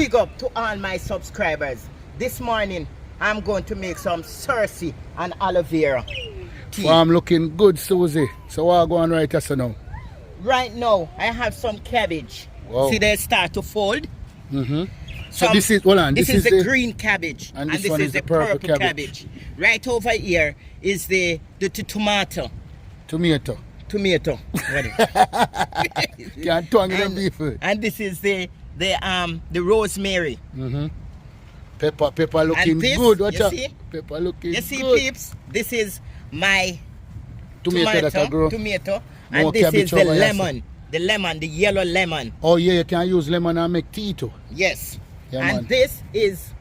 big up to all my subscribers. This morning, I'm going to make some Cerasee and aloe vera tea. Well, I'm looking good, Susie. So what are going right us now? Right now, I have some cabbage. Wow. See, they start to fold. So this is, hold on. This is the green cabbage. And this one is the purple cabbage. Right over here is the tomato. Tomato. Can't tongue them beef. And this is the rosemary. Pepper looking good. Watch out. See? Pepper looking good. You see, peeps? This is my tomato. And this is the lemon. The yellow lemon. Oh yeah, you can use lemon and make tea too. Yes. Yeah, and man. this is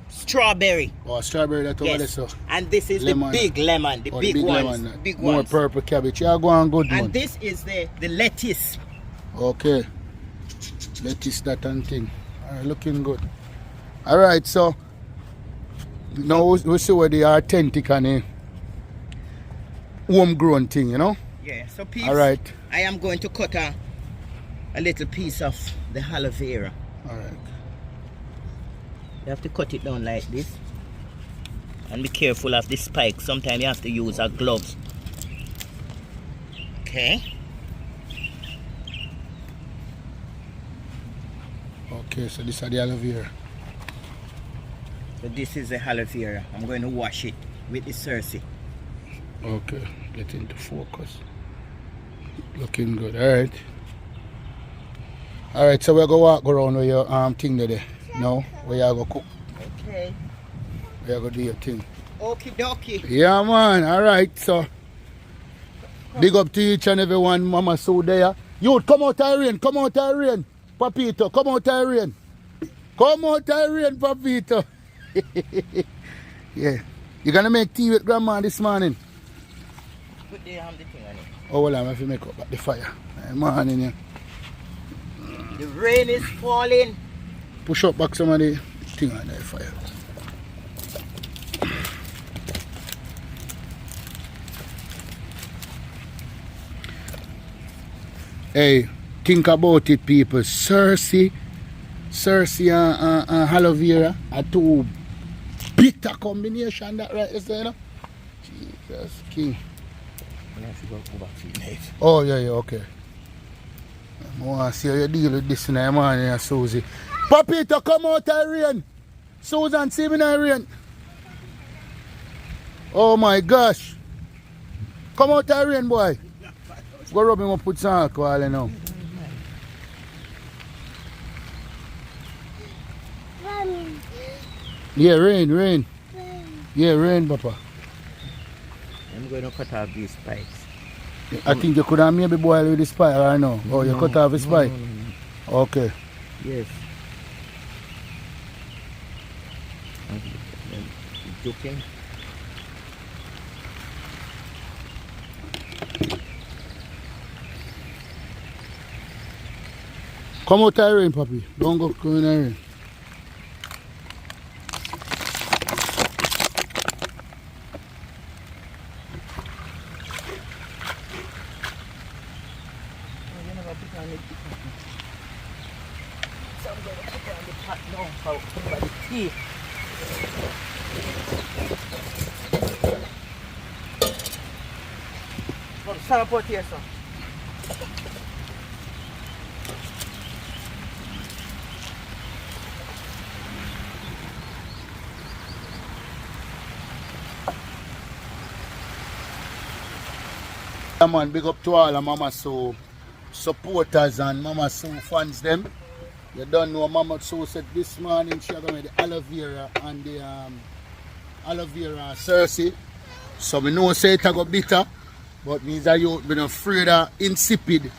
strawberry. Oh, strawberry that over there, so. And this is lemon. the big lemon, the big ones. Lemon, big more ones. purple cabbage. Yeah, go on good and one. this is the lettuce. Okay. Lettuce that and thing. Alright, looking good. Alright, so now we see where the authentic and homegrown thing, you know? Yeah, so peeps, alright. I am going to cut a little piece of the aloe vera. Alright. You have to cut it down like this. And be careful of the spike. Sometimes you have to use our gloves. Okay. Okay, so this is the aloe vera. So this is the aloe vera. I'm going to wash it with the Cerasee. Okay, get into focus. Looking good, alright. Alright, so we're going to walk around with your thing there. Now, where you going to cook. Okay. Where you going to do your thing. Okie dokie. Yeah, man, alright, so. Big up to each and every one, Mama Sue there. Youth, come out of rain, come out of rain. Papito, come out of rain. Come out of rain, Papito. Yeah. You gonna make tea with Grandma this morning? Put the thing on it. Oh, well, I'm going to make up the fire. Morning, yeah. The rain is falling. Push up back some of the thing on the fire. Hey, think about it, people. Cerasee and aloe vera are two bitter combination. That right there, you know? Jesus King. Oh yeah, okay. I want to see how you deal with this in the morning, Susie. Papito, come out of rain. Susan, see me in the rain. Oh my gosh. Come out of rain, boy. Go rub him up with some alcohol, you know. Yeah, rain. Yeah, rain, Papa. I'm going to cut off these spikes. I think you could have maybe boil with the spike, or no? Oh, you cut off the spike? No. Okay. Yes. Joking. Come out of rain, Papi. Don't go in the rain. So I'm going to put on the pot now for the tea. Some pot here, sir. Yeah, man, big up to all of Mama Sue supporters and Mama Sue fans them. You don't know Mama Sue said this morning she got the aloe vera and the aloe vera Cerasee. So we know say it got bitter, but means that you been afraid of insipid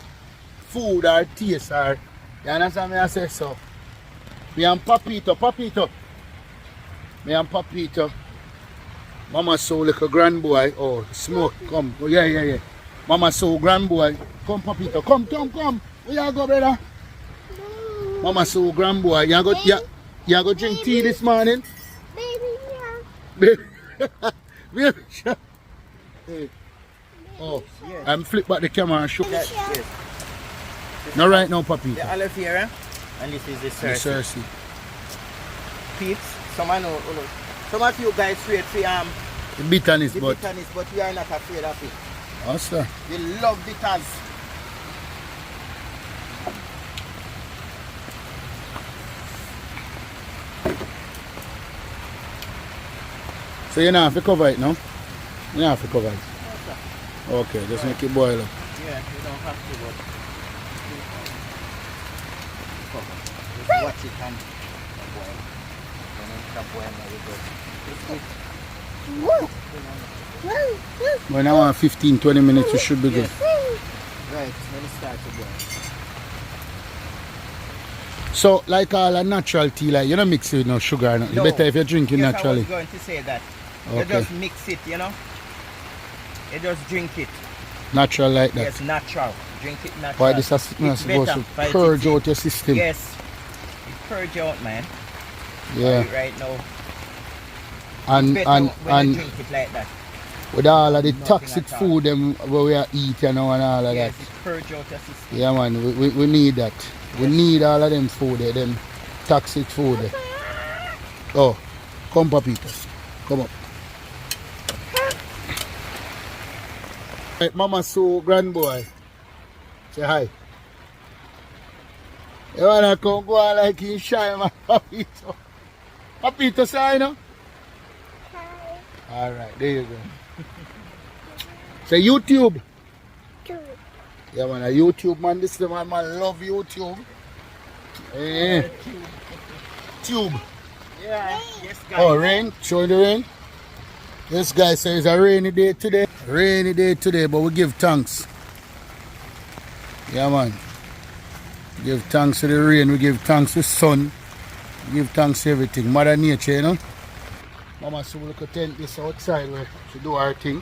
food or taste or you understand me I say so. Me and Papito. Me and Papito. Mama Sue like a grand boy. Oh, smoke, come. Oh, yeah. Mama Sue grand boy. Come, Papito. Come. Where you go, brother? No. Mama Sue grand boy. You go drink tea this morning? Baby. Baby. Hey. Oh, yes. I'm flip back the camera and show. Yes. Not right now, Papito. The aloe vera, and this is the Cerasee. peeps. Some of you guys afraid for The bitterness, the but bitterness, but we are not afraid of it. also, We love bitters. so you don't have to cover it now? You don't have to cover it. Okay, just make it boil up. Yeah, you don't have to, but just watch it and boil. When it stop boiling, we go. When I want 15-20 minutes, you should be good. Right, when it starts to boil. So, like all a natural tea, like you don't mix it with no sugar or nothing. No. Better if you're drinking Yes, naturally. I was going to say that. You Okay. just mix it, you know. You just drink it. Natural like that. Yes, natural. Drink it natural. Why this is It's supposed better, to but purge it's- out your system? Yes. It purge out, man. Yeah. Right now. And Better and when you and drink it like that. with all of the Nothing toxic at all. food them where we are eating now and all of Yes, that. it purge out your system. Yeah man, we need that. We Yes. need all of them food there, them toxic food there. Oh, come papitas. Come up. Right, Mama Sue, grand boy. Say hi. You wanna come go on like in shy, man, Papito? Papito, say hi now? Alright, there you go. Say YouTube. Yeah, man, a YouTube man. This is the man love YouTube. Eh. Tube. Yeah, yes, guys. Oh, rain. Show the rain. This guy says it's a rainy day today. Rainy day today, but we give thanks. Yeah, man. Give thanks to the rain. We give thanks to the sun. We give thanks to everything. Mother Nature, you know. Mama, so we look at tent this outside where she do her thing.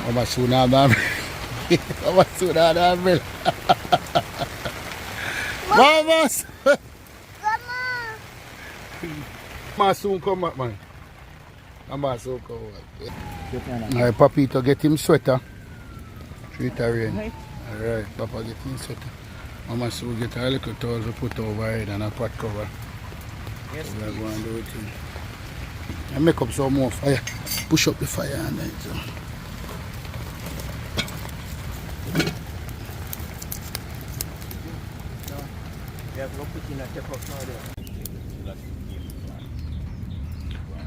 Mama soon have that. Mama soon have that bill. Mama Mama soon come back, man. Mama soon come back. Alright, Papito get him sweater. Treat her rain. Alright, Papa get him sweater. Mama soon get a little towels we put over head and a pot cover. Yes, So we are going to do it. And make up some more fire. Push up the fire and then so.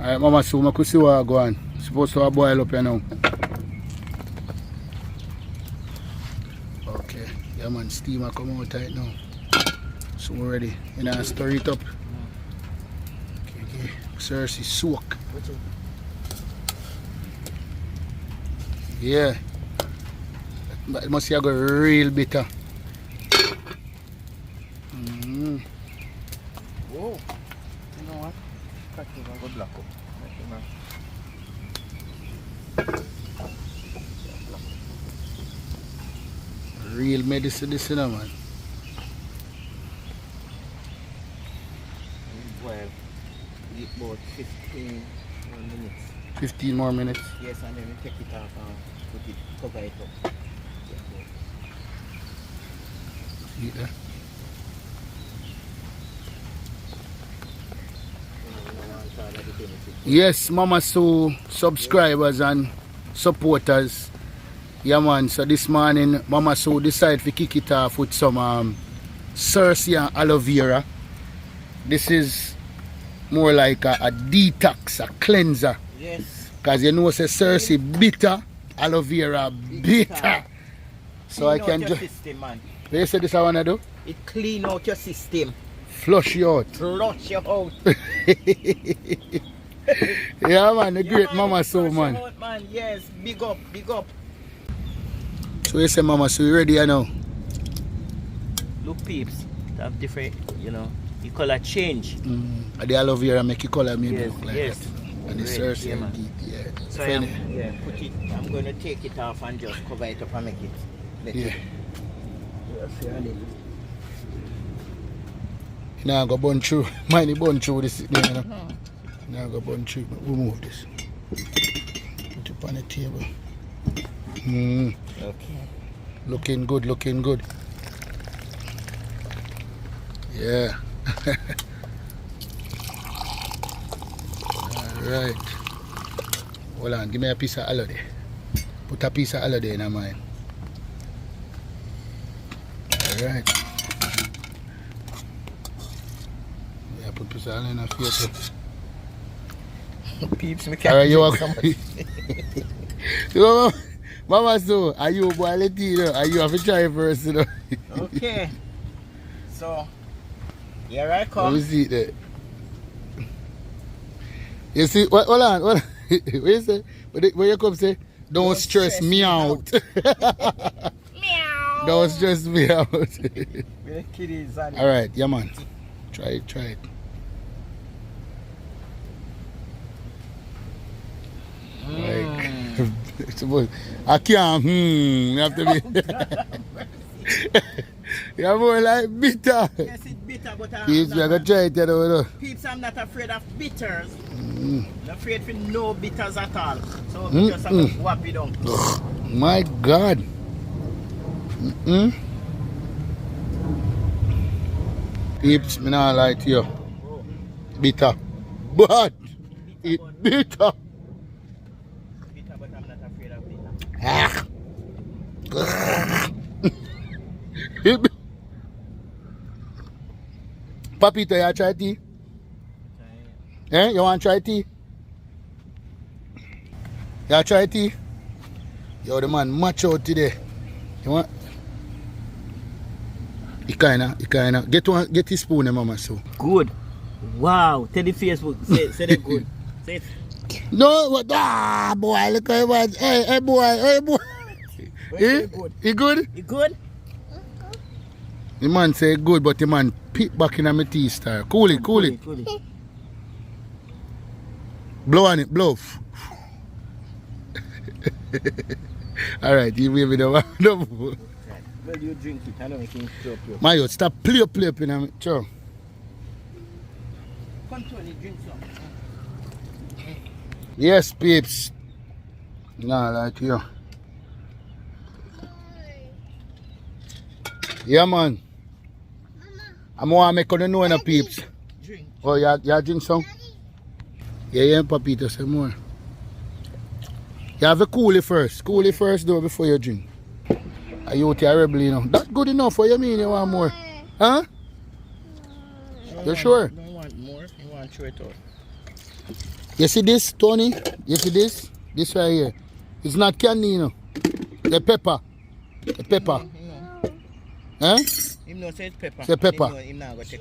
Alright, Mama Sue, I could see what go on. Supposed to boil up here now. Okay, yeah man, steamer come out right now. So we're ready. You know, stir it up. Okay. Cerasee soak. Yeah. But it must have got real bitter. Whoa. You know what? Cut it and go black up. Real medicine this, you know, man. Well, eat about 15 more minutes. 15 more minutes. Yes, and then we take it off and put it, cover it up. See there? Yes, Mama Sue subscribers and supporters. Yeah man, so this morning Mama Sue decided to kick it off with some Cerasee and aloe vera. This is more like a detox, a cleanser. Yes. Because you know say Cerasee bitter, aloe vera bitter. So I can just... system, man. You say this I wanna do? It clean out your system. Flush you out. Flush you out. Yeah man, the great man, Mama Sue flush man. you out, man. Yes, big up, big up. So you say Mama Sue, you ready now? Look peeps, they have different, you know, the color change. The aloe vera make your color maybe Yes, look like yes. that. And the Great, Cerasee yeah, man. yeah. So I'm going to take it off and just cover it up and make it. Yeah. You Now I go burn through. Mind the burn through this, you know. Now I go burn through. But we move this. Put it on the table. Okay. Looking good, looking good. Yeah. Alright. Hold on, give me a piece of aloe there. Put a piece of aloe there in mine. Alright. Yeah, put a piece of aloe in a face. Peeps, me can't Alright, you drink so much. Mama, so are you boil it, you know? Are you have to try first, you know? Okay. So, here I Let me come. see that. You see, hold on, hold on. What you say? What you come say? Don't stress me out. Meow. Don't stress me out. The kitties are Alright, yeah man. Try it, try it. Like, I can't, you have to be. You're more like bitter. Yes, it's bitter, but Peeps, we are going to try it, you know. Peeps, I'm not afraid of bitters. I'm afraid of no bitters at all. So we just have to whap it down. My God. Peeps, me not lie to you. Bitter. But it bitter. Bitter, but I'm not afraid of bitter. Papito, you try tea? Eh? You want to try tea? You try tea? Yo, the man match out today. You want? You kinda. Get his spoon, mama, so. Good. Wow. Tell the Facebook. Say they good. Say it. No, what? Boy, look at him. Hey, boy. Eh? He good? You good? The man say good, but the man pick back in my tea star. Cool it. Cool it. Blow on it, blow. Alright, you wave it over. Well, you drink it. I know we can stop you. Mayo, stop play up in a chow. Control it, drink some. Yes, peeps. Nah, like you. Yeah, man. I'm going to make you know in a peeps. Drink. Oh, you drink some? Yeah, papito, some more. You have to cool it first. Cool it first, though, before you drink. Are you terrible, you know? That's good enough for you, mean you want more? Huh? You sure? You don't want more? You want to throw it out? You see this, Tony? You see this? This right here. It's not candy, you know. The pepper. The pepper. Huh? Him no say it's pepper. Say pepper. Him not go take.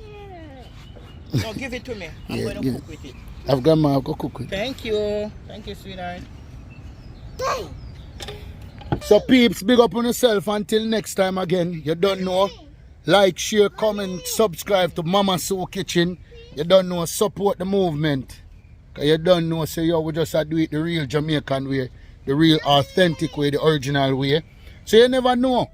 No, give it to me. I'm going to cook with it. I've got my go cook with it. Thank you. Thank you, sweetheart. So peeps, big up on yourself until next time again. You don't know. Like, share, comment, subscribe to MamaSueKitchen. You don't know, support the movement. Cause you don't know, so yo, we just do it the real Jamaican way, the real authentic way, the original way. So you never know.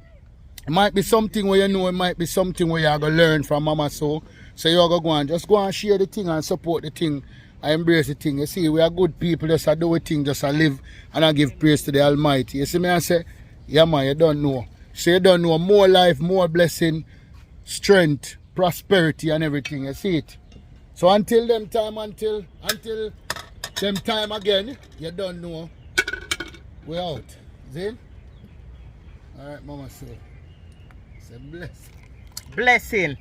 It might be something where you know, it might be something where you're going to learn from Mama So. So you're going to go and just go and share the thing and support the thing. I embrace the thing. You see, we are good people, just do a thing, just live and I give praise to the Almighty. You see me, I say, yeah man, you don't know. So you don't know, more life, more blessing, strength, prosperity and everything. You see it? So until them time, until them time again, you don't know, we're out. See? Alright, Mama So. Say bless. Blessing.